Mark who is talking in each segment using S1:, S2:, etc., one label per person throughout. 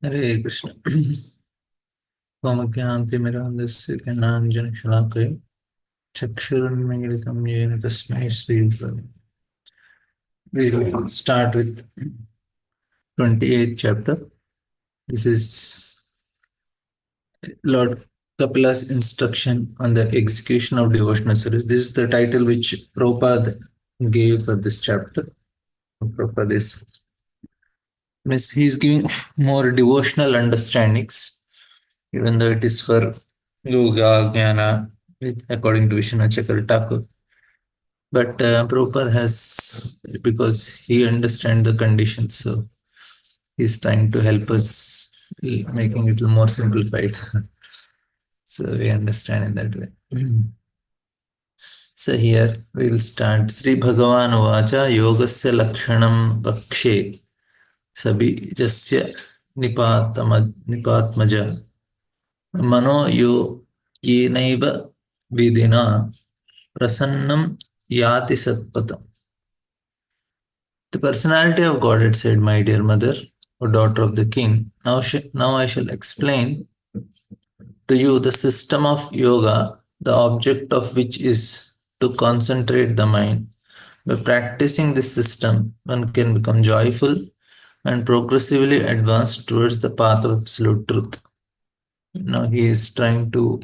S1: Hare Krishna. Pamukyantimirandasya Gyananjanashalakaya Chakshurunmilitam Yena Tasmai Shri Gurave. We will start with 28th chapter. This is Lord Kapila's instruction on the execution of devotional service. This is the title which Prabhupada gave for this chapter. Prabhupada is means he is giving more devotional understandings, even though it is for yoga, jnana, according to Vishwanath Chakravarti Thakur. But Prabhupada has, because he understands the conditions, so he's trying to help us, making it more simplified. So we understand in that way. So here we'll start. Sri Bhagavan Vacha Yogasya Lakshanam Pakshe Sabijasya Nipatmaja Mano Yo Yenaiva Vidina Prasannam Yati Satpatam. The personality of Godhead said, My dear mother, or daughter of the king, now I shall explain to you the system of yoga, the object of which is to concentrate the mind. By practicing this system, one can become joyful and progressively advance towards the path of absolute truth. Now he is trying to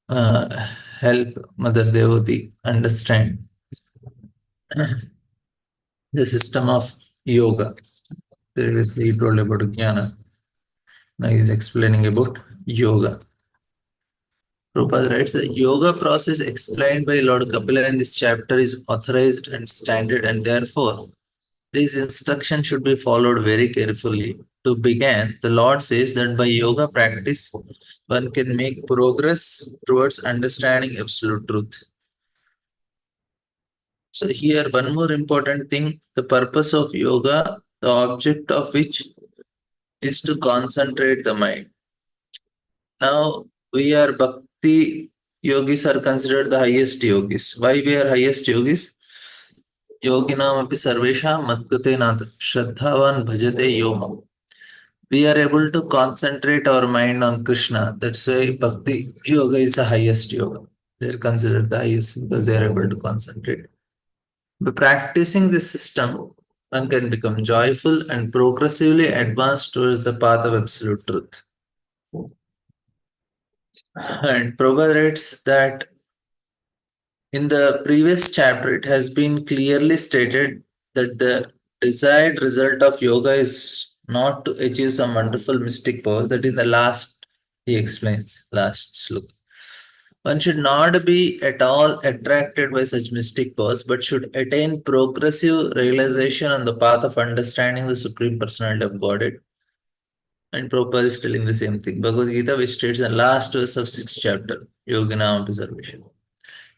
S1: uh, help Mother Devoti understand the system of yoga. Previously, he told about jnana. Now he is explaining about yoga. Prabhupada writes the yoga process explained by Lord Kapila in this chapter is authorized and standard, and therefore these instructions should be followed very carefully. To begin, the Lord says that by yoga practice, one can make progress towards understanding absolute truth. So, here, one more important thing, the purpose of yoga, the object of which is to concentrate the mind. Now, we are bhakti yogis are considered the highest yogis. Why we are highest yogis? Yoginam api sarvesha matgate nata shraddhavan bhajate yoma. We are able to concentrate our mind on Krishna. That's why bhakti yoga is the highest yoga. They are considered the highest because they are able to concentrate. By practicing this system, one can become joyful and progressively advance towards the path of absolute truth. And Prabhupada writes that in the previous chapter, it has been clearly stated that the desired result of yoga is not to achieve some wonderful mystic powers. That is the last, he explains, last slok. One should not be at all attracted by such mystic powers, but should attain progressive realization on the path of understanding the Supreme Personality of Godhead. And Prabhupada is telling the same thing. Bhagavad Gita, which states the last verse of 6th chapter, Yoginam Observation.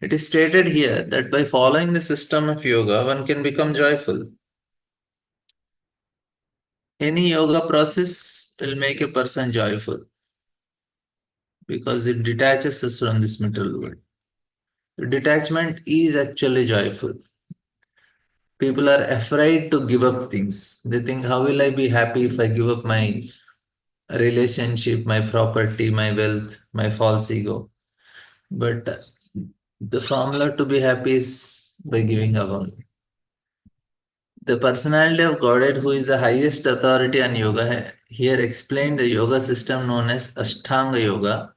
S1: It is stated here that by following the system of yoga, one can become joyful. Any yoga process will make a person joyful because it detaches us from this material world. The detachment is actually joyful. People are afraid to give up things. They think, how will I be happy if I give up my relationship, my property, my wealth, my false ego? But the formula to be happy is by giving up only. The personality of Godhead, who is the highest authority on yoga, here explained the yoga system known as Ashtanga Yoga,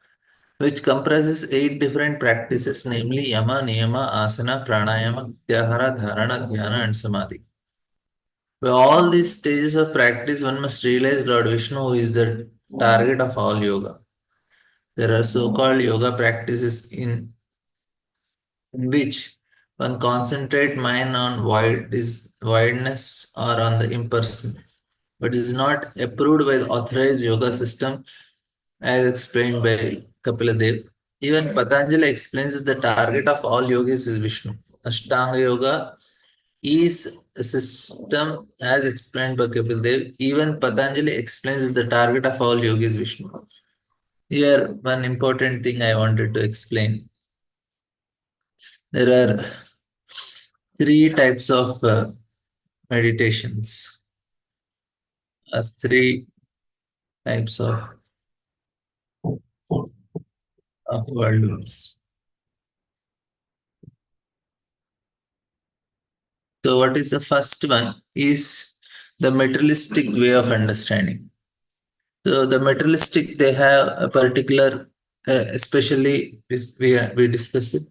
S1: which comprises 8 different practices, namely Yama, Niyama, Asana, Pranayama, Tyahara, Dharana, Dhyana, and Samadhi. By all these stages of practice, one must realize Lord Vishnu, who is the target of all yoga. There are so called yoga practices in which one concentrate mind on wideness or on the impersonal, but is not approved by the authorized yoga system as explained by Kapila Dev. Even Patanjali explains that the target of all yogis is Vishnu. Ashtanga Yoga is a system as explained by Kapil Dev. Even Patanjali explains that the target of all yogis is Vishnu. Here, one important thing I wanted to explain. There are 3 types of meditations. Three. types of worldviews. So, what is the first one? Is the materialistic way of understanding. So, the materialistic they have a particular, especially we discussed it,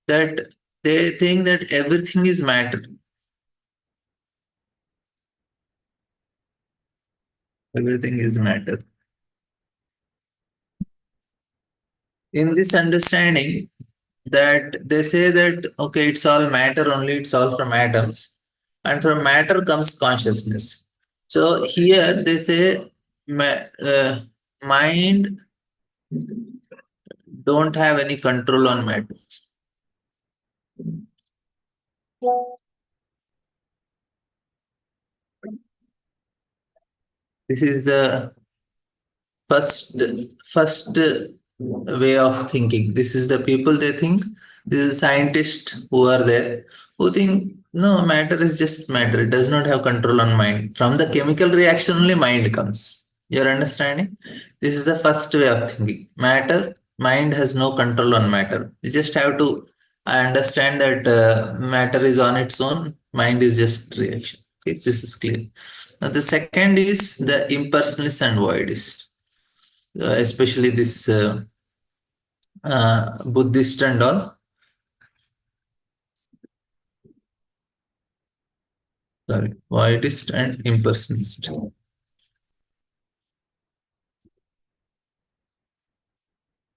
S1: that they think that everything is matter. Everything is matter. In this understanding, that they say that okay, it's all matter only, it's all from atoms, and from matter comes consciousness. So here they say mind don't have any control on matter. This is the first way of thinking. This is the people they think. This is scientists who are there who think no, matter is just matter, it does not have control on mind. From the chemical reaction only mind comes. You're understanding? This is the first way of thinking. Matter, mind has no control on matter. You just have to understand that matter is on its own, mind is just reaction. Okay, this is clear. Now the second is the impersonalist and voidist, especially this Buddhist and all. Sorry, voidist and impersonalist.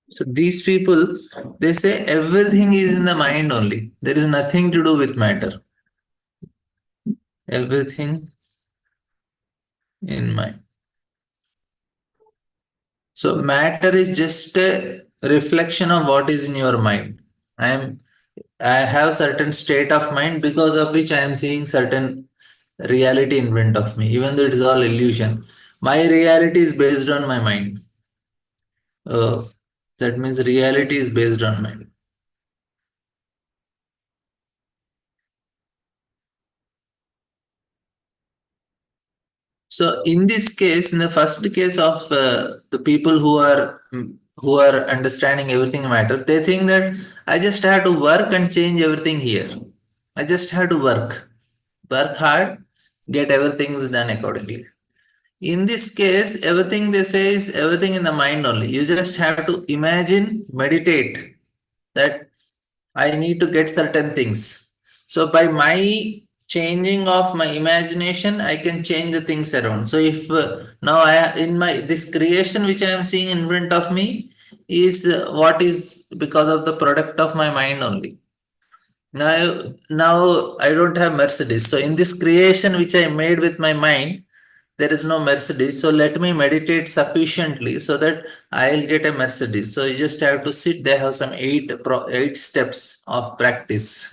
S1: So these people, they say everything is in the mind only. There is nothing to do with matter. Everything in mind. So matter is just a reflection of what is in your mind. I have certain state of mind because of which I am seeing certain reality in front of me, even though it is all illusion. My reality is based on my mind. Uh, that means reality is based on mind. So in this case, in the first case of the people who are understanding everything matter, they think that I just have to work and change everything here. I just have to work hard, get everything done accordingly. In this case, everything they say is everything in the mind only. You just have to imagine, meditate that I need to get certain things. So by my changing of my imagination, I can change the things around. So if now I in my this creation which I am seeing in front of me is what is because of the product of my mind only. Now I don't have Mercedes. So in this creation which I made with my mind, there is no Mercedes. So let me meditate sufficiently so that I'll get a Mercedes. So you just have to sit. They have some eight steps of practice.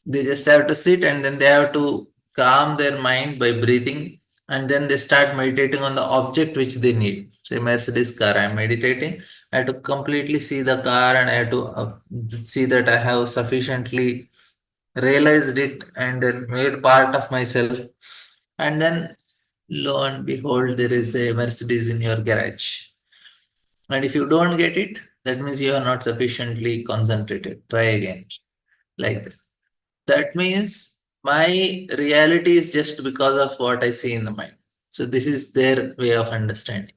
S1: They just have to sit and then they have to calm their mind by breathing, and then they start meditating on the object which they need. Say Mercedes car, I'm meditating. I have to completely see the car and I have to see that I have sufficiently realized it and then made part of myself. And then lo and behold, there is a Mercedes in your garage. And if you don't get it, that means you are not sufficiently concentrated. Try again. Like that. That means my reality is just because of what I see in the mind. So this is their way of understanding.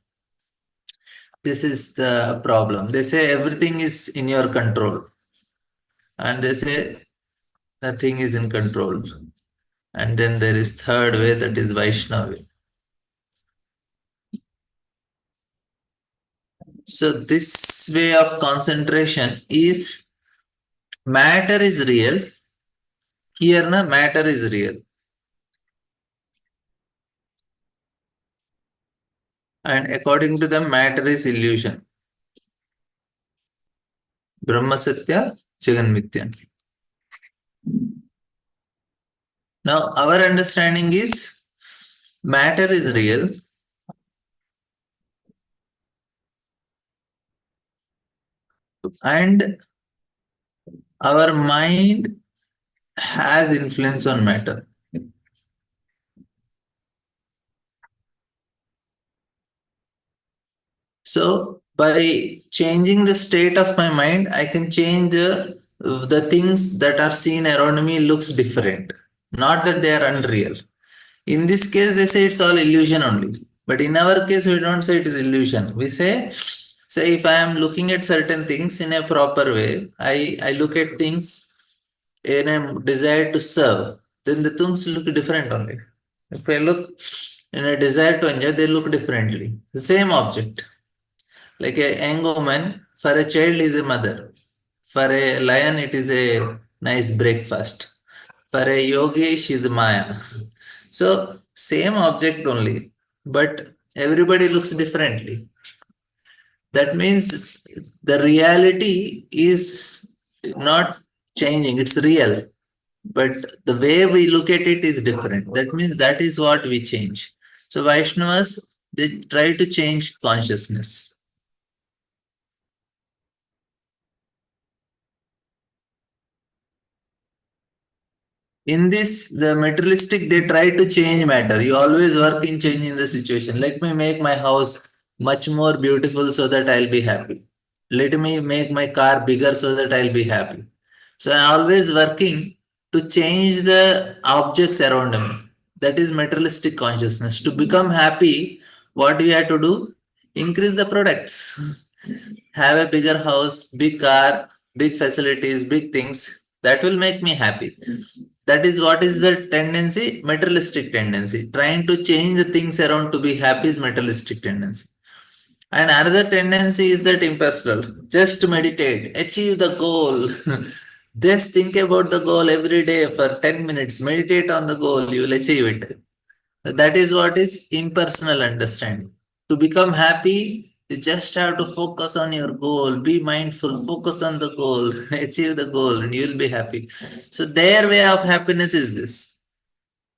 S1: This is the problem. They say everything is in your control. And they say nothing is in control. And then there is third way, that is Vaishnava way. So this way of concentration is matter is real. Here na matter is real. And according to them, matter is illusion. Brahma Satya, Jagan Mithya. Now our understanding is matter is real and our mind has influence on matter. So by changing the state of my mind, I can change the things that are seen around me looks different. Not that they are unreal. In this case, they say it's all illusion only. But in our case, we don't say it is illusion. We say if I am looking at certain things in a proper way, I look at things in a desire to serve, then the things look different only. If I look in a desire to enjoy, they look differently. The same object. Like a young woman, for a child is a mother. For a lion, it is a nice breakfast. For a yogi, she is Maya. So same object only, but everybody looks differently. That means the reality is not changing, it's real. But the way we look at it is different. That means that is what we change. So Vaishnavas, they try to change consciousness. In this, the materialistic, they try to change matter. You always work in changing the situation. Let me make my house much more beautiful so that I'll be happy. Let me make my car bigger so that I'll be happy. So I'm always working to change the objects around me. That is materialistic consciousness. To become happy, what we have to do? Increase the products. Have a bigger house, big car, big facilities, big things. That will make me happy. That is what is the tendency? Materialistic tendency. Trying to change the things around to be happy is materialistic tendency. And another tendency is that impersonal. Just meditate, achieve the goal. Just think about the goal every day for 10 minutes. Meditate on the goal, you will achieve it. That is what is impersonal understanding. To become happy, you just have to focus on your goal, be mindful, focus on the goal, achieve the goal, and you will be happy. So, their way of happiness is this.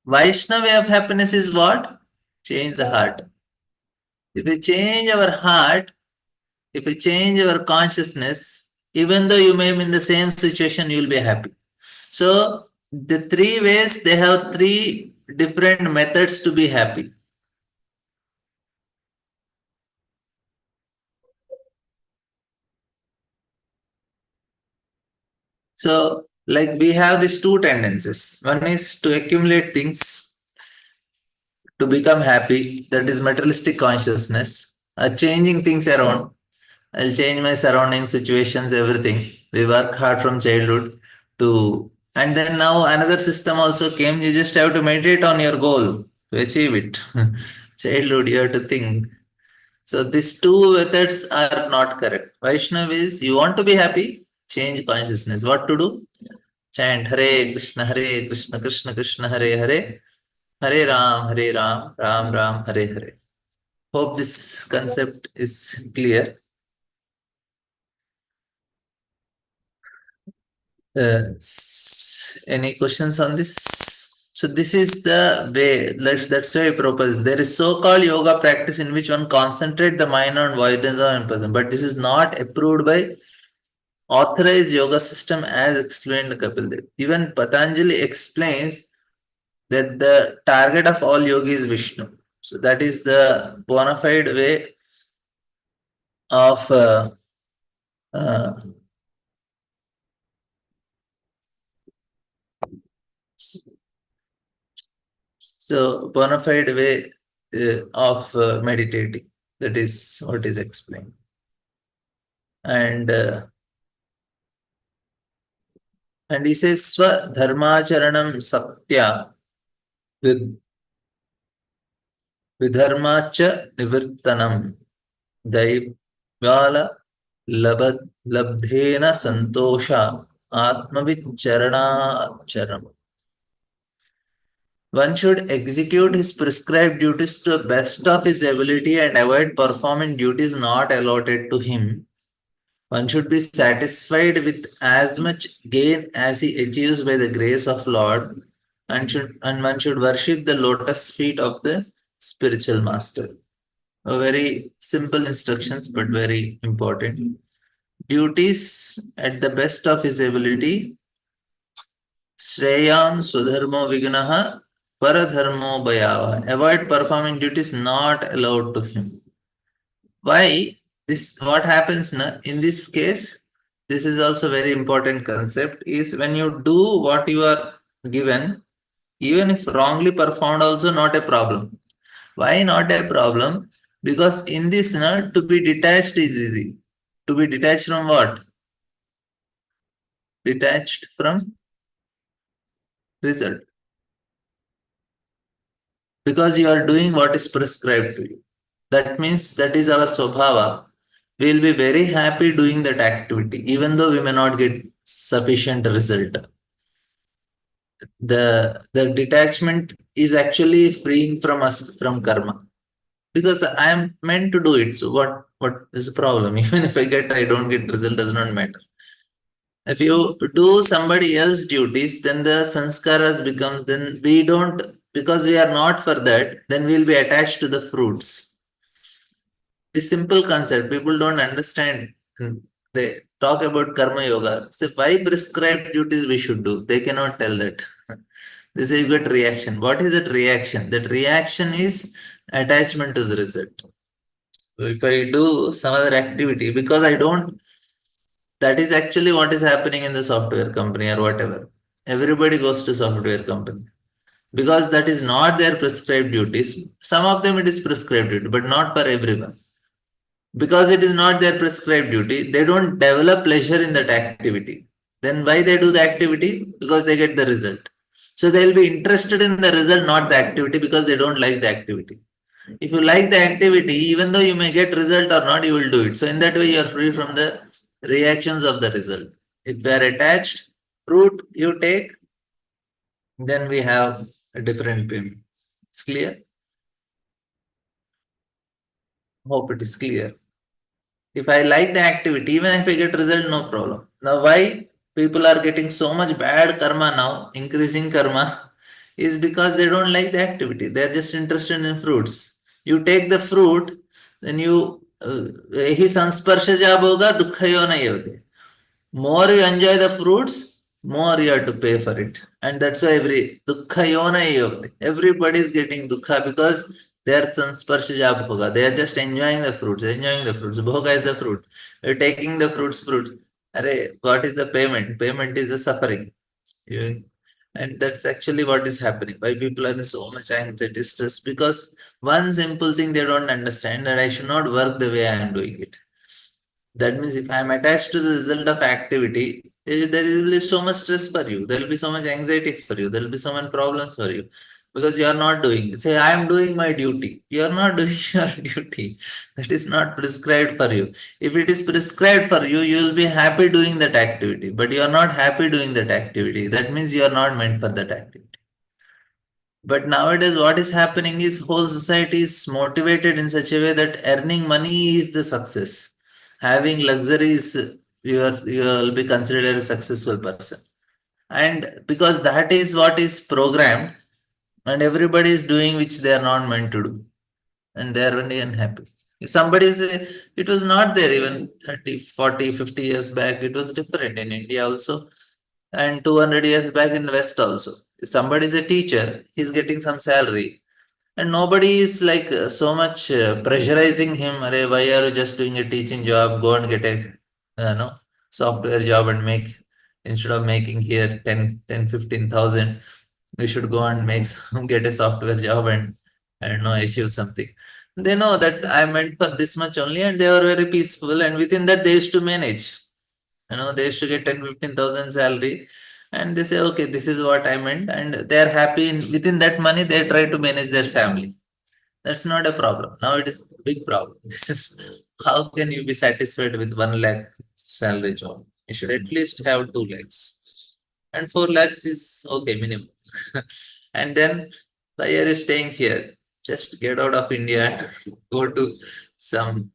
S1: Vaishnava way of happiness is what? Change the heart. If we change our heart, if we change our consciousness, even though you may be in the same situation, you will be happy. So, the three ways, they have three different methods to be happy. So, like we have these two tendencies. One is to accumulate things to become happy, that is materialistic consciousness, changing things around. I'll change my surroundings, situations, everything. We work hard from childhood to, and then now another system also came. You just have to meditate on your goal to achieve it. Childhood, you have to think. So these two methods are not correct. Vaishnav is you want to be happy, change consciousness. What to do? Chant Hare Krishna, Krishna Krishna, Hare Hare, Hare Ram, Ram Ram, Hare Hare. Hope this concept is clear. Any questions on this? So this is the way, that's why I propose. There is so-called yoga practice in which one concentrate the mind on avoidance of impulsion, but this is not approved by authorized yoga system as explained in Kapil Dev. Even Patanjali explains that the target of all yoga is Vishnu. So that is the bona fide way of uh, so bona fide way of meditating. That is what is explained. And he says Swa Dharmacharanam Saktya with Vidharmacha Nivirtanam Daivala Labdhena Santosha Atmavicharanacharam. One should execute his prescribed duties to the best of his ability and avoid performing duties not allotted to him. One should be satisfied with as much gain as he achieves by the grace of Lord, and one should worship the lotus feet of the spiritual master. A very simple instructions, but very important. Duties at the best of his ability. Shreyam Swadharmo Vignaha Paradharmo Bhayava. Avoid performing duties not allowed to him. Why? This what happens na, in this case, this is also very important concept is when you do what you are given, even if wrongly performed also not a problem. Why not a problem? Because in this na, to be detached is easy. To be detached from what? Detached from result. Because you are doing what is prescribed to you. That means that is our swabhava. We will be very happy doing that activity, even though we may not get sufficient result. The detachment is actually freeing from us from karma. Because I am meant to do it. So what is the problem? Even if I don't get result does not matter. If you do somebody else duties, then the sanskaras become then we don't because we are not for that, then we'll be attached to the fruits. This simple concept people don't understand. They talk about karma yoga. So why prescribed duties we should do? They cannot tell that. This is a good reaction. What is that reaction? That reaction is attachment to the result. So if I do some other activity, because I don't, that is actually what is happening in the software company or whatever. Everybody goes to software company because that is not their prescribed duties. Some of them it is prescribed duty, but not for everyone. Because it is not their prescribed duty, they don't develop pleasure in that activity. Then why they do the activity? Because they get the result. So they'll be interested in the result, not the activity, because they don't like the activity. If you like the activity, even though you may get result or not, you will do it. So in that way, you are free from the reactions of the result. If they are attached, fruit you take, then we have a different payment. It's clear? Hope it is clear. If I like the activity, even if I get result, no problem. Now, why people are getting so much bad karma now, increasing karma, is because they don't like the activity. They are just interested in fruits. You take the fruit, then you ही संस्पर्श जब होगा दुख यो नहीं होगा. More you enjoy the fruits, more you have to pay for it. And that's why dukkha yona yoga. Everybody is getting dukkha because their sansparsha jab hoga. They are just enjoying the fruits, enjoying the fruits. Bhoga is the fruit. You're taking the fruits. Array, what is the payment? Payment is the suffering. You- And that's actually what is happening. Why people are in so much anxiety, stress, because one simple thing they don't understand that I should not work the way I am doing it. That means if I am attached to the result of activity, there will be so much stress for you. There will be so much anxiety for you. There will be so many problems for you because you are not doing it. Say, I am doing my duty. You are not doing your duty. That is not prescribed for you. If it is prescribed for you, you will be happy doing that activity. But you are not happy doing that activity. That means you are not meant for that activity. But nowadays, what is happening is whole society is motivated in such a way that earning money is the success. Having luxuries, you will be considered a successful person. And because that is what is programmed, and everybody is doing which they are not meant to do, and they are only unhappy. If somebody is, it was not there even 30, 40, 50 years back. It was different in India also, and 200 years back in West also. If somebody is a teacher, he's getting some salary, and nobody is like so much pressurizing him. Arey, why are you just doing a teaching job? Go and get a no, software job and make instead of making here 15,000, you should go and make get a software job and I don't know achieve something. They know that I meant for this much only, and they are very peaceful. And within that, they used to manage. They used to get 10, 15,000 salary, and they say, okay, this is what I meant, and they are happy. Within that money, they try to manage their family. That's not a problem. Now it is a big problem. This is how can you be satisfied with 1 lakh salary job? You should at least have 2 lakhs. And 4 lakhs is okay, minimum. And then why are you staying here? Just get out of India and go to some,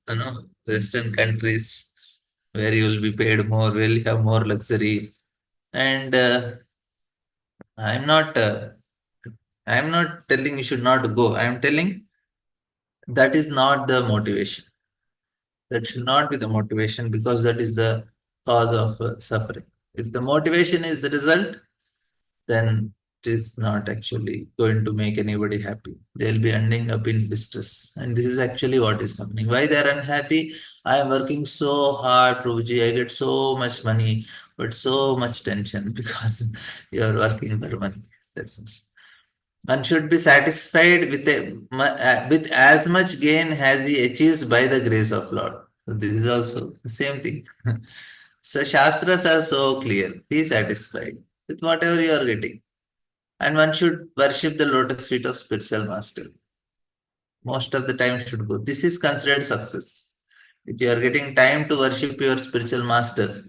S1: Western countries where you will be paid more, where you have more luxury. And I'm not, uh, I'm not telling you should not go. I'm telling that is not the motivation. That should not be the motivation because that is the cause of suffering. If the motivation is the result, then is not actually going to make anybody happy. They'll be ending up in distress. And this is actually what is happening. Why they are unhappy? I am working so hard, Prabhuji. I get so much money, but so much tension because you are working for money. That's one should be satisfied with as much gain as he achieves by the grace of Lord. So this is also the same thing. So Shastras are so clear. Be satisfied with whatever you are getting. And one should worship the lotus feet of spiritual master. Most of the time should go. This is considered success. If you are getting time to worship your spiritual master,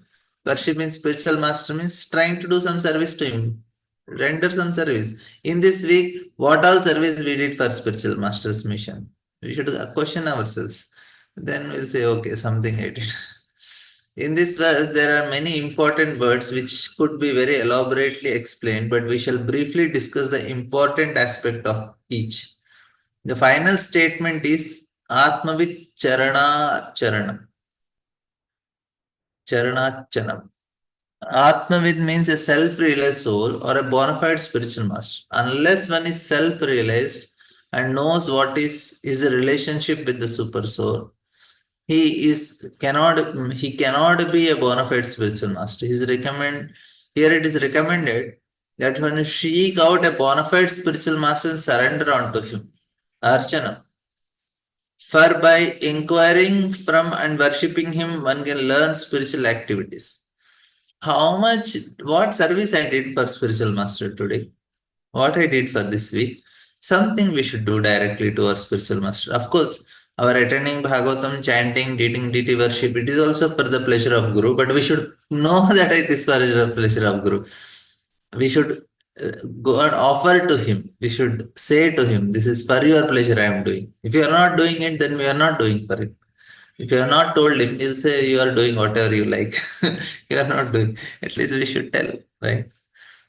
S1: worshiping spiritual master means trying to do some service to him, render some service. In this week, what all service we did for spiritual master's mission? We should question ourselves. Then we'll say, okay, something I did. In this verse, there are many important words which could be very elaborately explained, but we shall briefly discuss the important aspect of each. The final statement is Atmavit Charana Charanam. Charanachanam. Atmavid means a self-realized soul or a bona fide spiritual master. Unless one is self-realized and knows what is his relationship with the super soul, he cannot be a bona fide spiritual master. Here it is recommended that when you seek out a bona fide spiritual master and surrender unto him, Archana. For by inquiring from and worshipping him, one can learn spiritual activities. What service I did for spiritual master today? What I did for this week? Something we should do directly to our spiritual master. Of course, our attending Bhagavatam, chanting, deity worship, it is also for the pleasure of Guru, but we should know that it is for the pleasure of Guru. We should go and offer to him. We should say to him, this is for your pleasure I am doing. If you are not doing it, then we are not doing for it. If you have not told him, he'll say you are doing whatever you like. You are not doing. At least we should tell, right?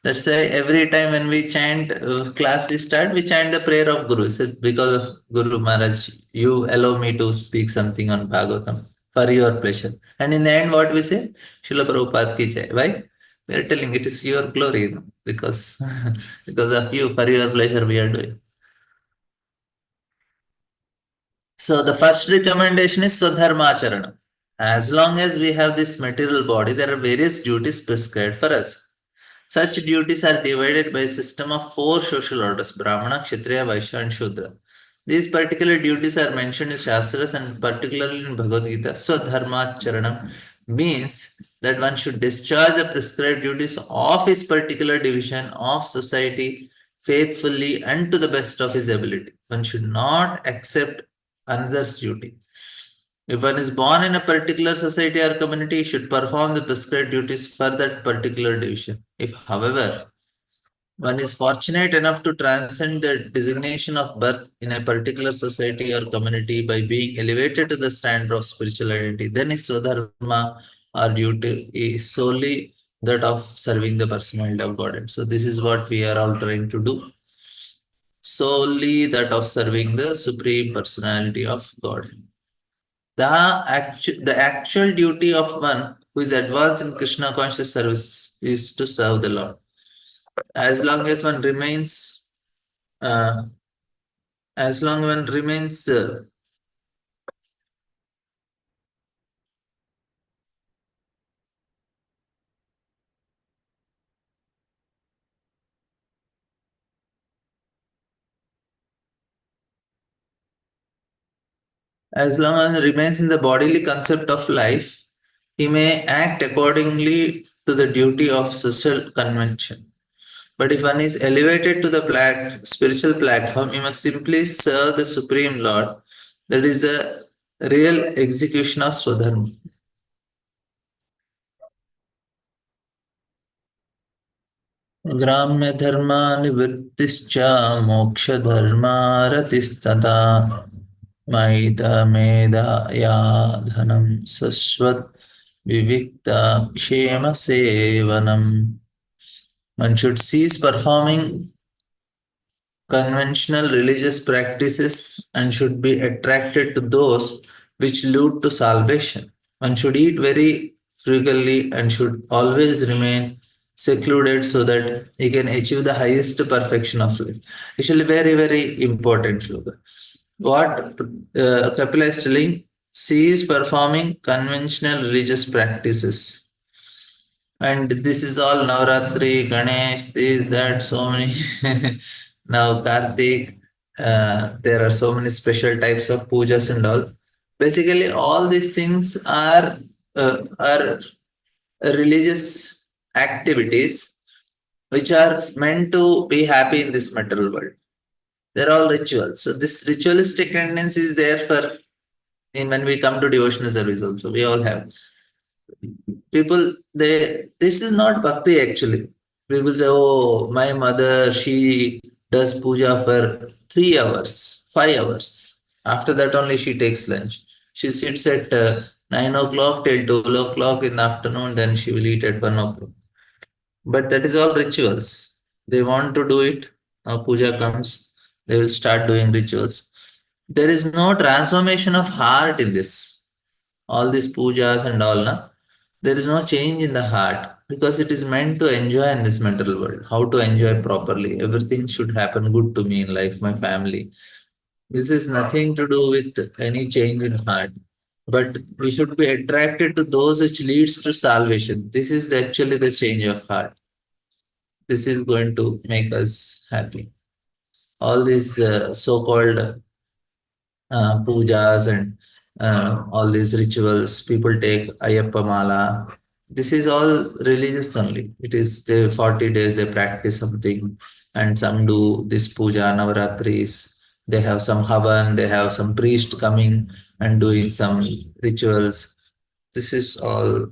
S1: That's why every time when we chant class we start, we chant the prayer of Guru. So because of Guru Maharaj, you allow me to speak something on Bhagavatam for your pleasure. And in the end, what we say? Srila Prabhupada ki jai. Why? They are telling it is your glory, because because of you, for your pleasure we are doing. So the first recommendation is Swadharmacharana. As long as we have this material body, there are various duties prescribed for us. Such duties are divided by a system of four social orders: Brahmana, Kshatriya, Vaishya, and Shudra. These particular duties are mentioned in Shastras and particularly in Bhagavad Gita. Swadharma Charanam means that one should discharge the prescribed duties of his particular division of society faithfully and to the best of his ability. One should not accept another's duty. If one is born in a particular society or community, he should perform the prescribed duties for that particular division. If, however, one is fortunate enough to transcend the designation of birth in a particular society or community by being elevated to the standard of spiritual identity, then his Swadharma or duty is solely that of serving the personality of God. And so this is what we are all trying to do. Solely that of serving the Supreme Personality of God. The actual duty of one who is advanced in Krishna conscious service is to serve the Lord. As long as one remains, uh, as long one remains, as long as one remains in the bodily concept of life, he may act accordingly to the duty of social convention. But if one is elevated to the spiritual platform, he must simply serve the Supreme Lord. That is the real execution of Swadharma. ग्राम्य धर्मानिवृत्तिश्च मोक्ष धर्मारतिस्तथा मैदमेदया धनं सस्वत् विविक्त क्षेम सेवनम. One should cease performing conventional religious practices and should be attracted to those which lead to salvation. One should eat very frugally and should always remain secluded so that he can achieve the highest perfection of life. Actually, very, very important slogan. What Kapila is telling, she is performing conventional religious practices. And this is all Navratri, Ganesh, this, that, so many. Now, Kartik, there are so many special types of pujas and all. Basically, all these things are religious activities which are meant to be happy in this material world. They're all rituals. So this ritualistic tendency is there for in when we come to devotional service also. We all have people. This is not bhakti actually. People say, "Oh, my mother, she does puja for 3 hours, 5 hours. After that only she takes lunch. She sits at 9 o'clock till 12 o'clock in the afternoon. Then she will eat at 1 o'clock." But that is all rituals. They want to do it. Now puja comes, they will start doing rituals. There is no transformation of heart in this. All these pujas and all, na? There is no change in the heart because it is meant to enjoy in this material world. How to enjoy properly. Everything should happen good to me in life, my family. This is nothing to do with any change in heart. But we should be attracted to those which leads to salvation. This is actually the change of heart. This is going to make us happy. All these so-called pujas and all these rituals, people take Ayyappa Mala. This is all religious only. It is the 40 days they practice something, and some do this puja, Navaratris. They have some havan, they have some priest coming and doing some rituals. This is all,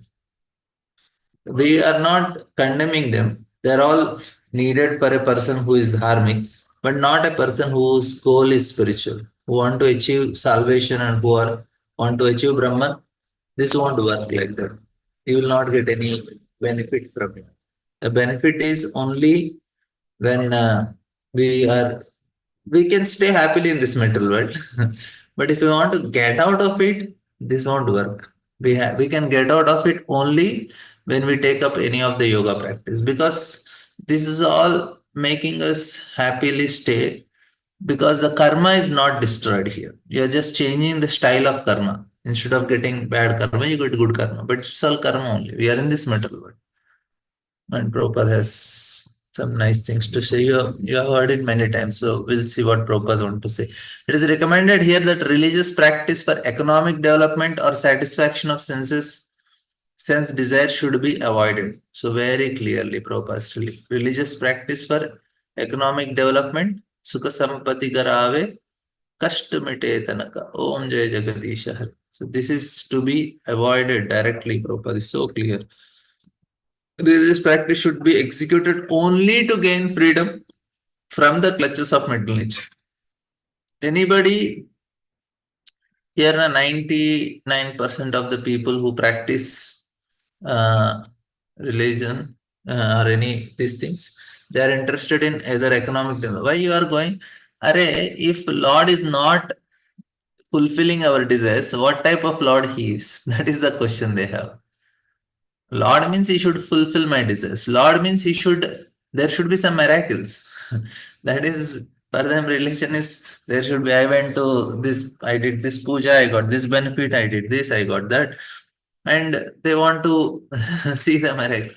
S1: we are not condemning them. They're all needed for a person who is dharmic, but not a person whose goal is spiritual, who want to achieve salvation and want to achieve Brahman. This won't work like that. You will not get any benefit from it. The benefit is only when we can stay happily in this material world. But if you want to get out of it, this won't work. We can get out of it only when we take up any of the yoga practice, because this is all making us happily stay, because the karma is not destroyed here. You are just changing the style of karma. Instead of getting bad karma, you get good karma. But it's all karma only. We are in this material world. And Prabhupada has some nice things to say. You have heard it many times, so we'll see what Prabhupada want to say. It is recommended here that religious practice for economic development or satisfaction of sense desire should be avoided. So very clearly, Prabhupada is telling, religious practice for economic development, sukha sampati karave, kashta mite tanaka, om jai jagadisha Hari. So this is to be avoided directly. Prabhupada is so clear. Religious practice should be executed only to gain freedom from the clutches of mental nature. Anybody here, 99% of the people who practice religion or any these things, they are interested in either economic development. Why you are going? Are if Lord is not fulfilling our desires, what type of Lord he is? That is the question they have. Lord means he should fulfill my desires. Lord means there should be some miracles. That is, for them, religion is, there should be, I went to this, I did this puja, I got this benefit, I did this, I got that. And they want to see the miracle.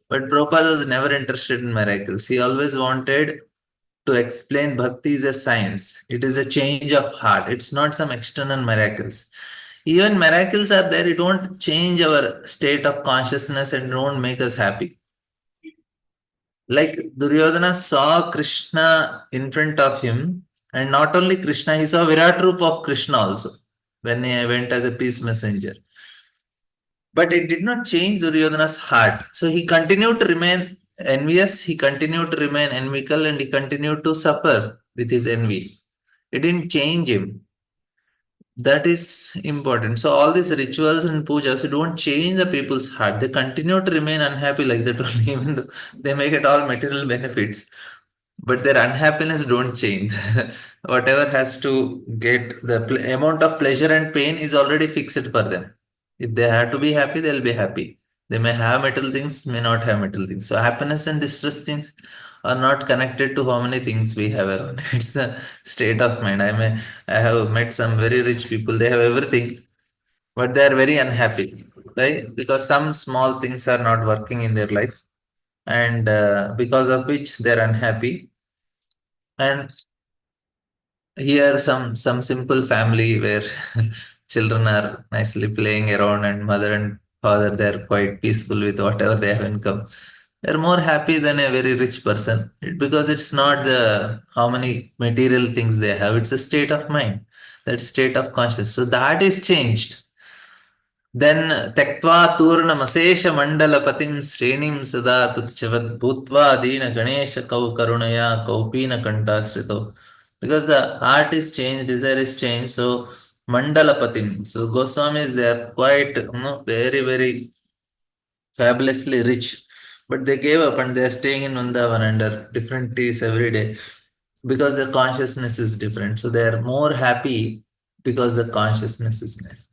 S1: But Prabhupada was never interested in miracles. He always wanted to explain bhakti is a science. It is a change of heart. It's not some external miracles. Even miracles are there, it won't change our state of consciousness and it won't make us happy. Like Duryodhana saw Krishna in front of him, and not only Krishna, he saw Virat Roop of Krishna also when he went as a peace messenger. But it did not change Duryodhana's heart. So he continued to remain envious, he continued to remain envical, and he continued to suffer with his envy. It didn't change him. That is important. So all these rituals and pujas don't change the people's heart. They continue to remain unhappy like that only, even though they may get all material benefits. But their unhappiness don't change. Whatever has to get the amount of pleasure and pain is already fixed for them. If they have to be happy, they'll be happy. They may have material things, may not have material things. So happiness and distress things are not connected to how many things we have around. It's the state of mind. I have met some very rich people. They have everything, but they are very unhappy, right? Because some small things are not working in their life, and because of which they are unhappy. And here, some simple family where children are nicely playing around, and mother and father they're quite peaceful with whatever they have income. They're more happy than a very rich person because it's not the how many material things they have. It's a state of mind, that state of consciousness. So that is changed. Then त्यक्त्वा तूर्णमशेषमण्डलपतिं श्रेणीं सदा तुच्छवद् भूत्वा दीनगणेशकौ करुणया कौपीनकण्ठाश्रितौ. Because the heart is changed, desire is changed. So Mandalapatim. So Goswamis, they are quite very, very fabulously rich. But they gave up and they are staying in Vrindavan under different trees every day because the consciousness is different. So they are more happy because the consciousness is nice.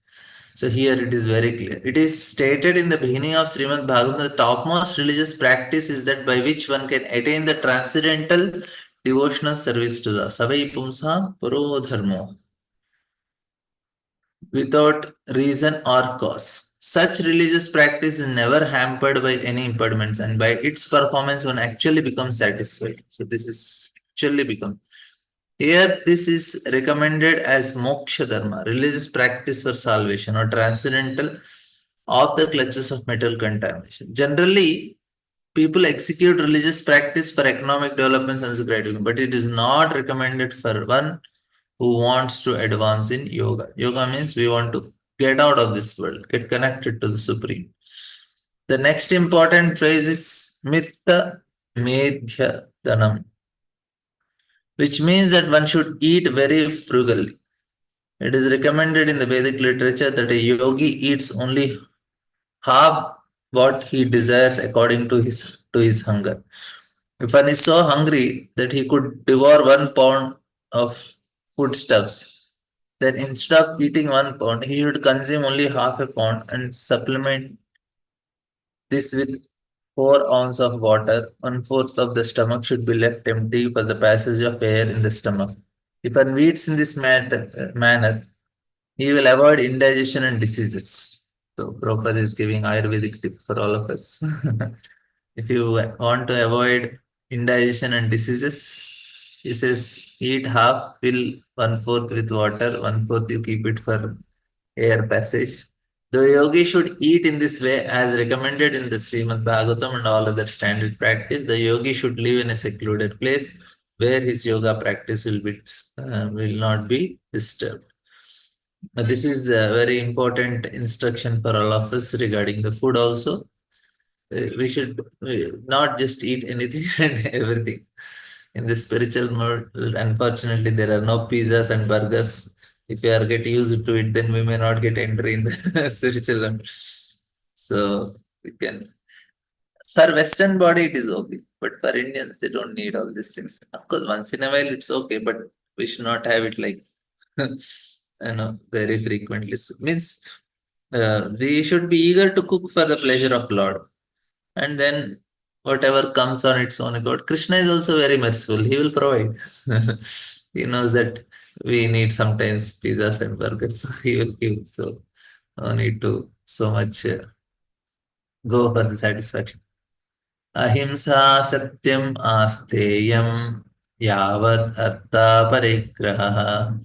S1: So here it is very clear. It is stated in the beginning of Srimad Bhagavatam, the topmost religious practice is that by which one can attain the transcendental devotional service to the Savai Pumsa Puro Dharmo without reason or cause. Such religious practice is never hampered by any impediments, and by its performance one actually becomes satisfied. So this is actually become. Here, this is recommended as moksha dharma, religious practice for salvation or transcendental of the clutches of material contamination. Generally, people execute religious practice for economic development and security, but it is not recommended for one who wants to advance in yoga. Yoga means we want to get out of this world, get connected to the Supreme. The next important phrase is mitta medhya dhanam, which means that one should eat very frugally. It is recommended in the Vedic literature that a yogi eats only half what he desires according to his hunger. If one is so hungry that he could devour 1 pound of foodstuffs, then instead of eating 1 pound, he should consume only half a pound and supplement this with 4 ounces of water. 1/4 of the stomach should be left empty for the passage of air in the stomach. If one eats in this manner, he will avoid indigestion and diseases. So Prabhupada is giving Ayurvedic tips for all of us. If you want to avoid indigestion and diseases, he says eat half, fill 1/4 with water, 1/4 you keep it for air passage. The yogi should eat in this way as recommended in the Srimad Bhagavatam and all other standard practice. The yogi should live in a secluded place where his yoga practice will not be disturbed. This is a very important instruction for all of us regarding the food also. We should not just eat anything and everything. In the spiritual mode, unfortunately, there are no pizzas and burgers. If we are getting used to it, then we may not get entry in the spiritual world. So we can. For Western body, it is okay, but for Indians, they don't need all these things. Of course, once in a while, it's okay, but we should not have it like very frequently. So, means we should be eager to cook for the pleasure of Lord, and then whatever comes on its own accord. Krishna is also very merciful. He will provide. He knows that we need sometimes pizzas and burgers. He will give. So no need to so much go for the satisfaction. Ahimsa satyam asteyam yavad artha parigraha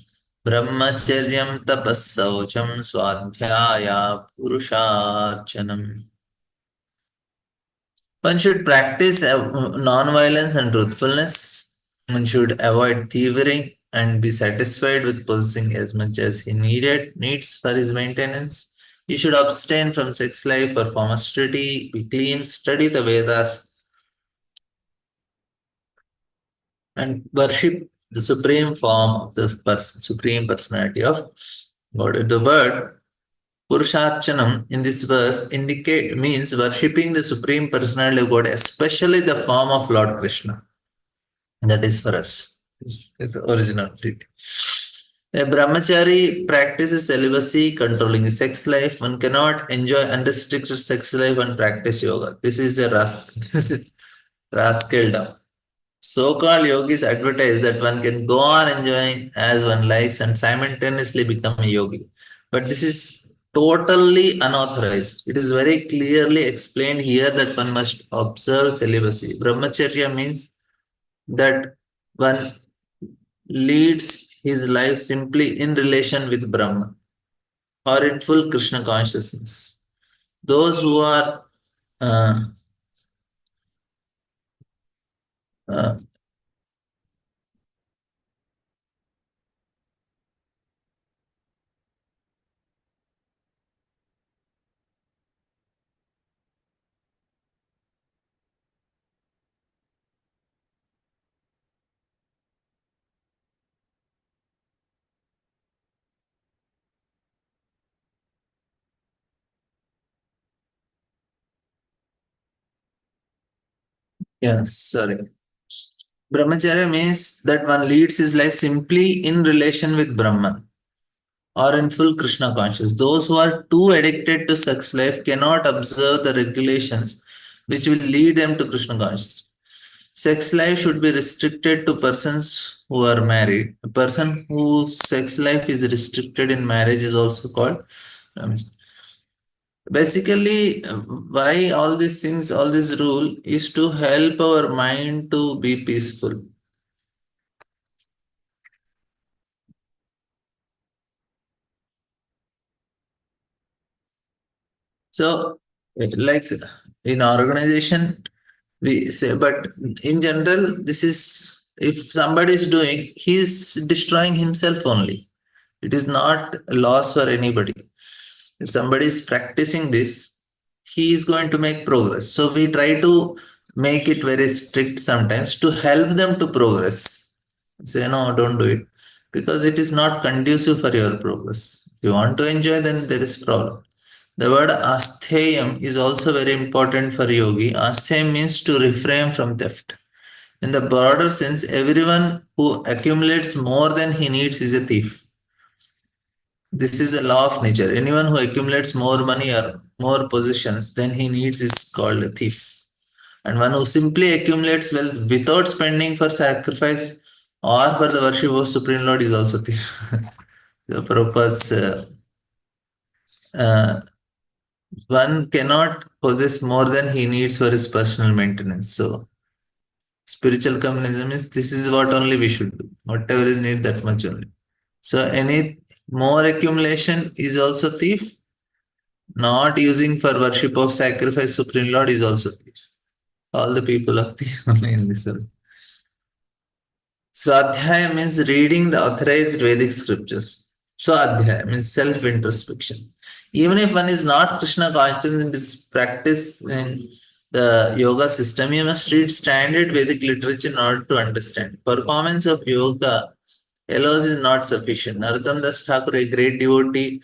S1: brahmacharyam tapassaucham swadhyaya purusharchanam. One should practice non-violence and truthfulness. One should avoid thievery and be satisfied with possessing as much as he needs for his maintenance. He should abstain from sex life, perform austerity, be clean, study the Vedas, and worship the supreme form of the supreme personality of God. The word Purusharchanam in this verse indicate means worshipping the supreme personality of God, especially the form of Lord Krishna. That is for us. It's the original treaty. A brahmachari practices celibacy, controlling his sex life. One cannot enjoy unrestricted sex life and practice yoga. This is a rascaldom. So-called yogis advertise that one can go on enjoying as one likes and simultaneously become a yogi. But this is totally unauthorized. It is very clearly explained here that one must observe celibacy. Brahmacharya means that one leads his life simply in relation with Brahma or in full Krishna consciousness. Those who are uh, uh, yeah, sorry. Brahmacharya means that one leads his life simply in relation with Brahman or in full Krishna conscious. Those who are too addicted to sex life cannot observe the regulations which will lead them to Krishna consciousness. Sex life should be restricted to persons who are married. A person whose sex life is restricted in marriage is also called. um, Basically, why all these things, all this rule is to help our mind to be peaceful. So, like in organization, we say, but in general, this is if somebody is doing, he is destroying himself only. It is not a loss for anybody. If somebody is practicing this, he is going to make progress. So we try to make it very strict sometimes to help them to progress. Say, no, don't do it because it is not conducive for your progress. If you want to enjoy, then there is problem. The word astheyam is also very important for yogi. Astheyam means to refrain from theft. In the broader sense, everyone who accumulates more than he needs is a thief. This is a law of nature. Anyone who accumulates more money or more possessions than he needs is called a thief. And one who simply accumulates wealth without spending for sacrifice or for the worship of Supreme Lord is also thief. The purpose uh, one cannot possess more than he needs for his personal maintenance. So spiritual communism is this is what only we should do. Whatever is need that much only. So any more accumulation is also thief. Not using for worship of sacrifice Supreme Lord is also thief. All the people of the only in this earth. Swadhyaya means reading the authorized Vedic scriptures. Swadhyaya means self introspection. Even if one is not Krishna conscious in this practice in the yoga system, you must read standard Vedic literature in order to understand. Performance of yoga alone is not sufficient. Narottam Das Thakur, a great devotee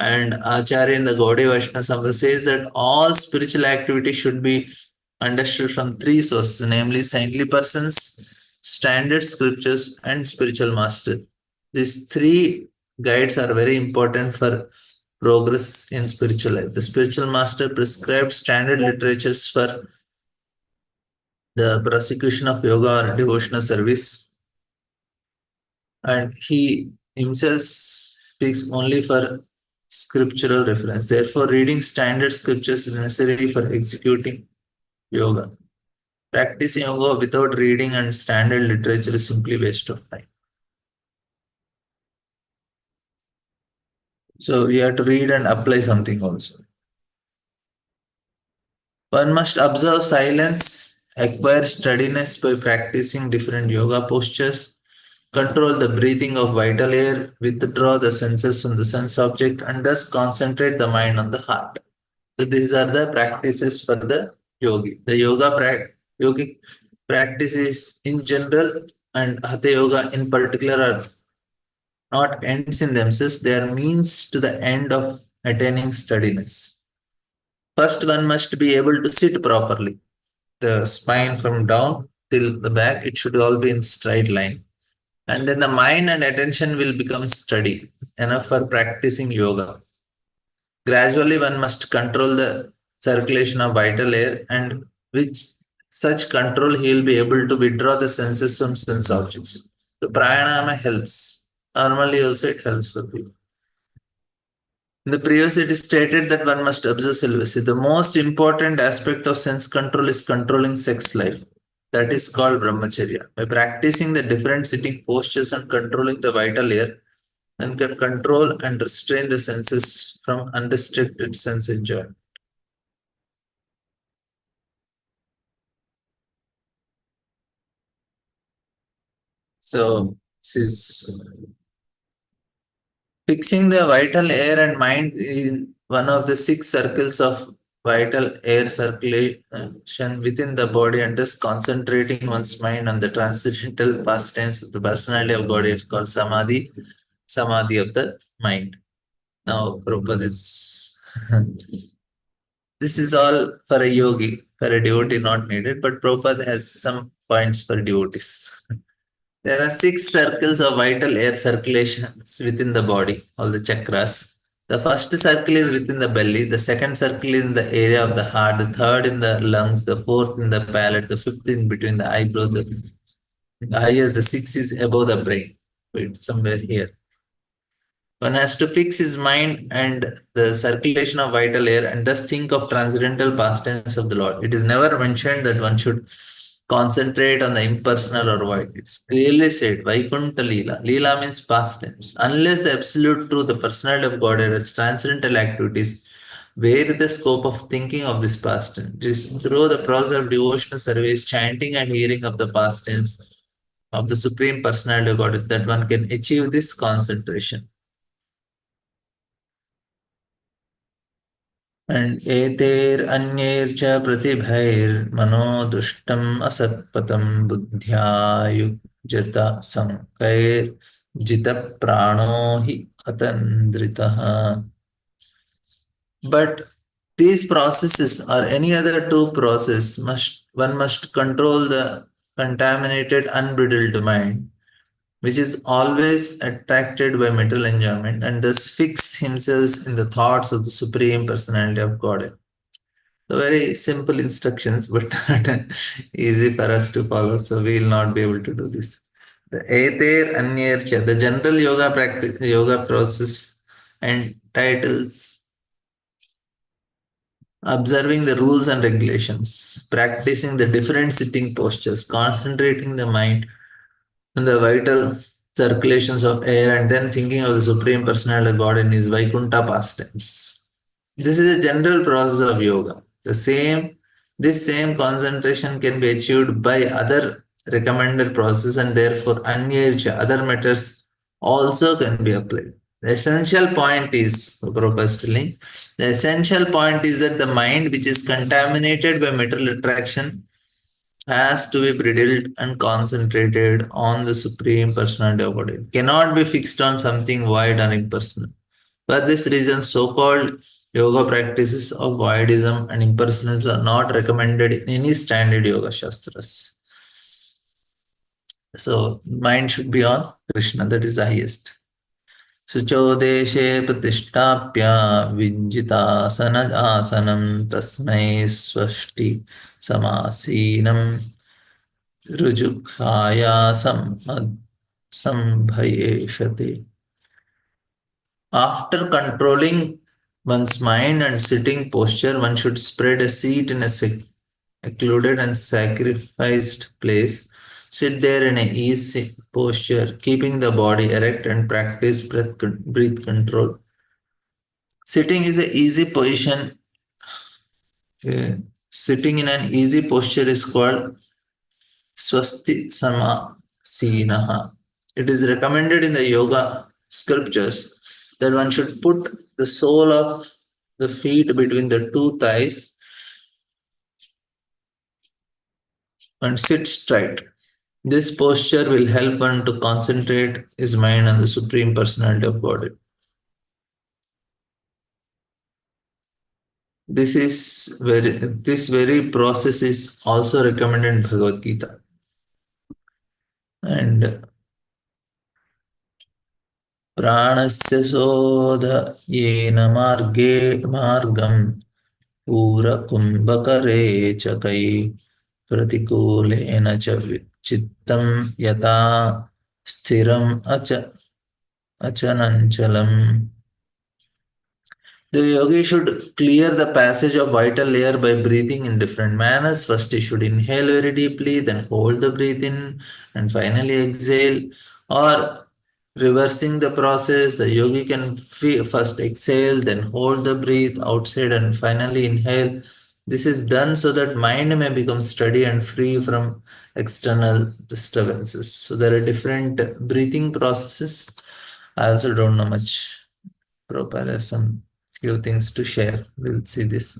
S1: and Acharya in the Gaudiya Vaishnava Sangha, says that all spiritual activity should be understood from three sources, namely saintly persons, standard scriptures, and spiritual master. These three guides are very important for progress in spiritual life. The spiritual master prescribed standard literatures for the prosecution of yoga or devotional service, and he himself speaks only for scriptural reference. Therefore, reading standard scriptures is necessary for executing yoga. Practicing yoga without reading and standard literature is simply waste of time. So you have to read and apply something also. One must observe silence, acquire steadiness by practicing different yoga postures, control the breathing of vital air, withdraw the senses from the sense object, and thus concentrate the mind on the heart. So these are the practices for the yogi. The yogic practices in general and hatha yoga in particular are not ends in themselves, they are means to the end of attaining steadiness. First, one must be able to sit properly. The spine from down till the back, it should all be in straight line. And then the mind and attention will become steady enough for practicing yoga. Gradually, one must control the circulation of vital air, and with such control, he will be able to withdraw the senses from sense objects. The pranayama helps. Normally, also it helps for people. In the previous, it is stated that one must observe celibacy. The most important aspect of sense control is controlling sex life. That is called brahmacharya. By practicing the different sitting postures and controlling the vital air, one can control and restrain the senses from unrestricted sense enjoyment. So, this is fixing the vital air and mind in one of the six circles of vital air circulation within the body, and thus concentrating one's mind on the transcendental pastimes of the personality of God. It's called samadhi, samadhi of the mind. Now, Prabhupada is this is all for a yogi, for a devotee not needed, but Prabhupada has some points for devotees. There are six circles of vital air circulations within the body, all the chakras. The first circle is within the belly, the second circle is in the area of the heart, the third in the lungs, the fourth in the palate, the fifth in between the eyebrow, the highest, the sixth is above the brain. It's somewhere here. One has to fix his mind and the circulation of vital air and thus think of transcendental pastimes of the Lord. It is never mentioned that one should concentrate on the impersonal or void. It's clearly said, Vaikuntha Leela. Leela means pastimes. Unless the absolute truth, the personality of God, has transcendental activities, where is the scope of thinking of this pastime? It is through the process of devotional service, chanting and hearing of the pastimes of the Supreme Personality of God that one can achieve this concentration. एतेरन्यैर्च प्रतिभैर्मनोदुष्टम् असत्पथं बुद्ध्या युज्यत शङ्कैर्जितप्राणो हि अतन्द्रितः. But these processes or any other two process must control the contaminated, unbridled mind, which is always attracted by material enjoyment, and thus fix himself in the thoughts of the Supreme Personality of God. So very simple instructions, but not easy for us to follow. So we will not be able to do this. The Eter Anyercha, the general yoga practice, yoga process, and titles, observing the rules and regulations, practicing the different sitting postures, concentrating the mind on the vital circulations of air, and then thinking of the Supreme Personality of God in his Vaikuntha pastimes. This is a general process of yoga. This same concentration can be achieved by other recommended process, and therefore anyircha, other matters also can be applied. The essential point is, Prabhupada is telling, the essential point is that the mind which is contaminated by material attraction has to be bridled and concentrated on the Supreme Personality of God. It cannot be fixed on something void and impersonal. For this reason, so-called yoga practices of voidism and impersonalism are not recommended in any standard yoga shastras. So, mind should be on Krishna, that is the highest. Suchodeshe pratishtapya vinjitasanam asanam tasmai swasti samasinam rujukhaya sambhayeshate. After controlling one's mind and sitting posture, one should spread a seat in a secluded and sacrificed place. Sit there in a easy posture, keeping the body erect and practice breath control. Sitting is an easy position. Sitting in an easy posture is called swasti samasinaha. It is recommended in the yoga scriptures that one should put the sole of the feet between the two thighs and sit straight. This posture will help one to concentrate his mind on the Supreme Personality of God. This very process is also recommended in Bhagavad Gita. And Pranasya sodha yena margam pura kumbhakare chakai pratikulena cha chittam yata sthiram achananchalam. The yogi should clear the passage of vital layer by breathing in different manners. First, he should inhale very deeply, then hold the breath in, and finally exhale. Or reversing the process, the yogi can first exhale, then hold the breath outside, and finally inhale. This is done so that mind may become steady and free from external disturbances. So there are different breathing processes. I also don't know much. Prabhupada has some few things to share. We'll see this.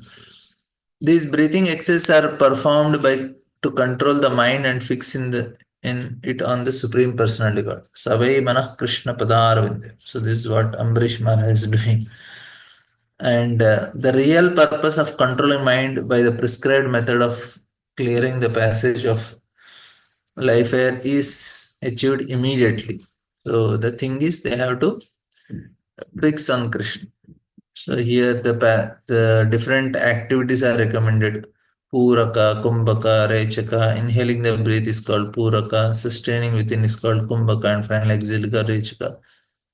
S1: These breathing exercises are performed by to control the mind and fix in it on the Supreme Personality God. Savai Manah Krishna Padarvinde. So this is what Ambarish Maharaj is doing. And the real purpose of controlling mind by the prescribed method of clearing the passage of life air is achieved immediately. So the thing is they have to fix on Krishna. So here the different activities are recommended. Puraka, Kumbhaka, Rechaka. Inhaling the breath is called Puraka. Sustaining within is called Kumbhaka. And finally exhaling Rechaka.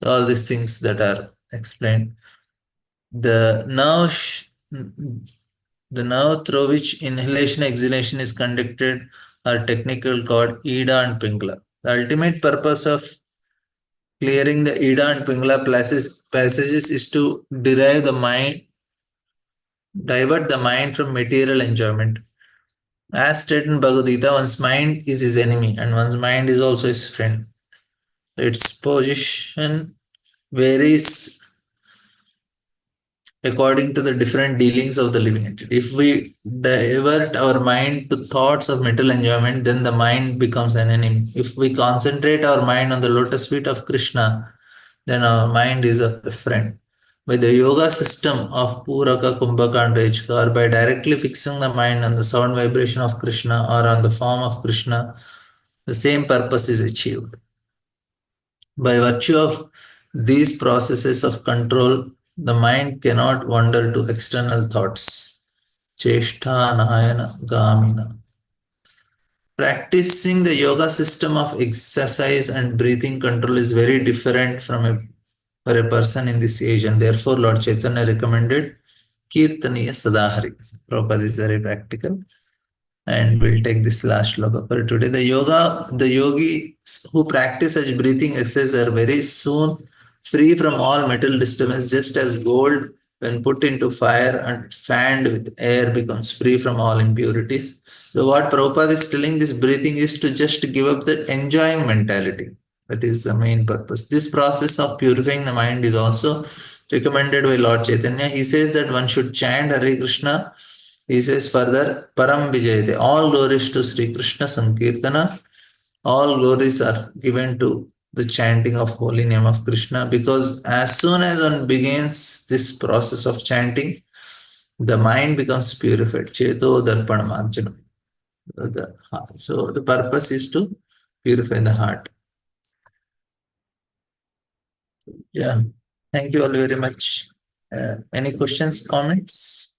S1: All these things that are explained. The the nerve through which inhalation exhalation is conducted are technical called Ida and Pingala. The ultimate purpose of clearing the Ida and Pingala passages is to divert the mind from material enjoyment. As stated in Bhagavad Gita, one's mind is his enemy and one's mind is also his friend. Its position varies according to the different dealings of the living entity. If we divert our mind to thoughts of mental enjoyment, then the mind becomes an enemy. If we concentrate our mind on the lotus feet of Krishna, then our mind is a friend. By the yoga system of Puraka, Kumbhaka, and Rechka, or by directly fixing the mind on the sound vibration of Krishna or on the form of Krishna, the same purpose is achieved. By virtue of these processes of control, the mind cannot wander to external thoughts. Cheshta Nayana Gamina. Practicing the yoga system of exercise and breathing control is very different for a person in this age, and therefore Lord Chaitanya recommended Kirtaniya Sadahari. Prabhupada is very practical. And we'll take this last shloka for today. The yogis who practice such breathing exercise are very soon free from all metal disturbance, just as gold, when put into fire and fanned with air, becomes free from all impurities. So, what Prabhupada is telling this breathing is to just give up the enjoying mentality. That is the main purpose. This process of purifying the mind is also recommended by Lord Chaitanya. He says that one should chant Hare Krishna. He says further, Param Vijayate. All glories to Sri Krishna Sankirtana. All glories are given to the chanting of holy name of Krishna, because as soon as one begins this process of chanting, the mind becomes purified. Cheto Darpana Marjanam. So the purpose is to purify the heart. Yeah. Thank you all very much. Any questions, comments?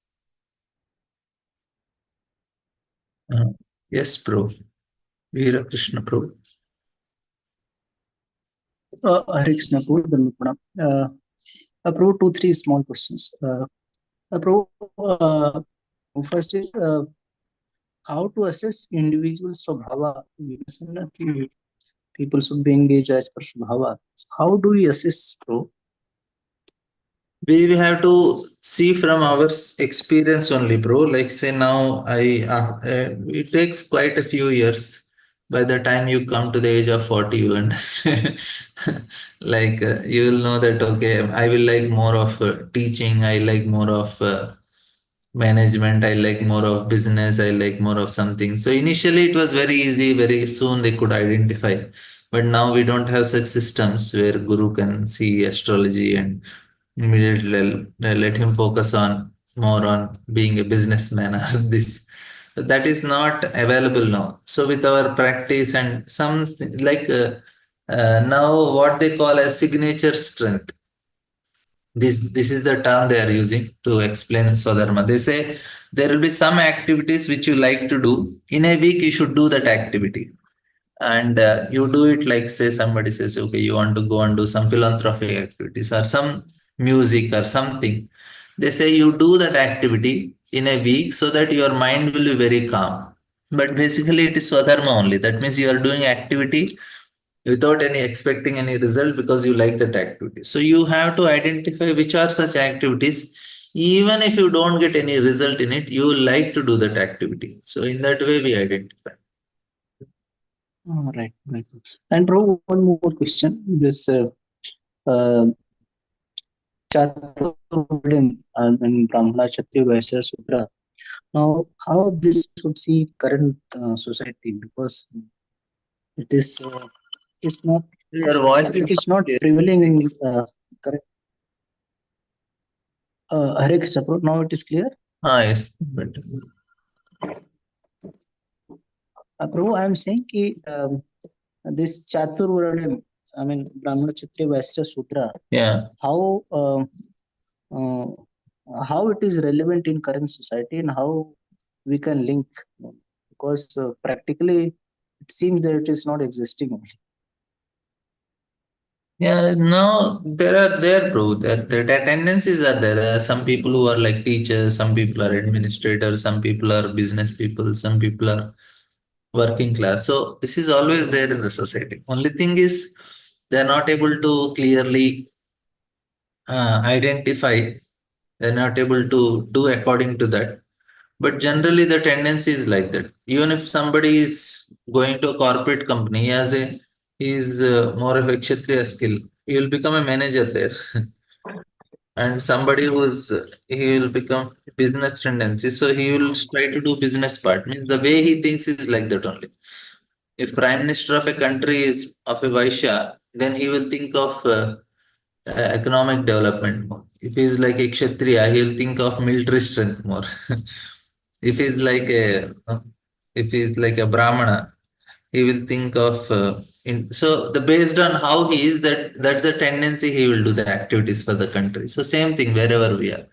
S1: Uh, yes, Prabhu. Veera Krishna Prabhu.
S2: Hare Krishna Prabhu, Dhanmapada. Prabhu, two, three small questions. Prabhu, first is how to assess individual Swabhava. You mentioned that people should be engaged as per Swabhava. How do we assess, Prabhu?
S1: We have to see from our experience only, bro. Like say now, it takes quite a few years. By the time you come to the age of 40, you understand. Like you will know that okay, I will like more of teaching. I like more of management. I like more of business. I like more of something. So initially, it was very easy. Very soon they could identify. But now we don't have such systems where guru can see astrology and immediately let him focus on more on being a businessman or this. So that is not available now. So with our practice and some like Now, what they call as signature strength. This is the term they are using to explain Swadharma. They say there will be some activities which you like to do. In a week, you should do that activity. And you do it like, say, somebody says, okay, you want to go and do some philanthropic activities or some music or something. They say you do that activity in a week so that your mind will be very calm. But basically, it is Swadharma only. That means you are doing activity without any expecting any result because you like that activity. So you have to identify which are such activities. Even if you don't get any result in it, you like to do that activity. So in that way, we identify.
S2: Right, right. And bro, one more question. This uh, Chaturvedam and Brahmana Kshatriya Vaishya Sudra. Now, how this should see current society, because it is it's not
S1: Your voice is
S2: it is
S1: not
S2: not
S1: clear.
S2: prevailing in correct. Hare Krishna, bro. Now it is clear.
S1: Ah, yes. But,
S2: Bro, I am saying ki, this Chaturvarnam, I mean Brahmana Kshatriya Vaishya Sudra,
S1: yeah.
S2: how uh, how it is relevant in current society and how we can link, because practically it seems that it is not existing only.
S1: Yeah, no, there, bro. There tendencies are there. There are some people who are like teachers, some people are administrators, some people are business people, some people are working class. So this is always there in the society. Only thing is they are not able to clearly identify. They're not able to do according to that. But generally, the tendency is like that. Even if somebody is going to a corporate company, he is more of a kshatriya skill. He will become a manager there, and somebody who's he will become business tendency. So he will try to do business part. Means the way he thinks is like that only. If prime minister of a country is of a Vaishya, then he will think of economic development more. If he's like a Kshatriya, he'll think of military strength more. if he's like a if he's like a Brahmana, he will think of so the based on how he is, that's the tendency he will do the activities for the country. So same thing wherever we are.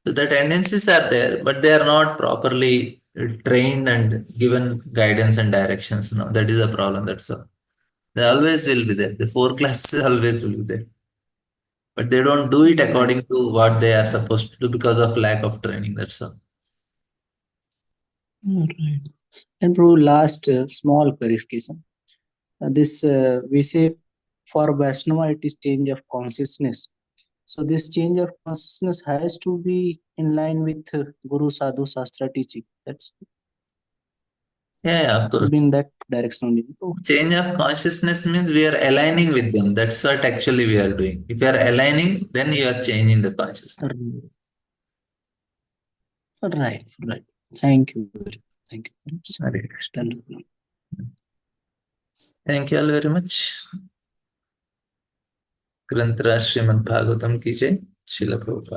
S1: So the tendencies are there, but they are not properly trained and given guidance and directions. No, that is a problem. That's all. They always will be there. The four classes always will be there, but they don't do it
S2: Right.
S1: according to what they are supposed to do because of lack of training. That's all.
S2: Right. And bro, last small clarification. This we say for Vaishnava it is change of consciousness. So this change of consciousness has to be in line with Guru Sadhu Shastra teaching. That's
S1: Yeah, yeah, of
S2: should
S1: course.
S2: be in that direction only. Oh,
S1: Change of consciousness means we are aligning with them. That's what actually we are doing. If you are aligning, then you are changing the consciousness.
S2: right, right. Thank you. Thank you very much.
S1: Hare
S2: Then,
S1: Thank you all very much. ग्रंथराज Shrimad Bhagavatam की जय। शिल प्रभुपाद।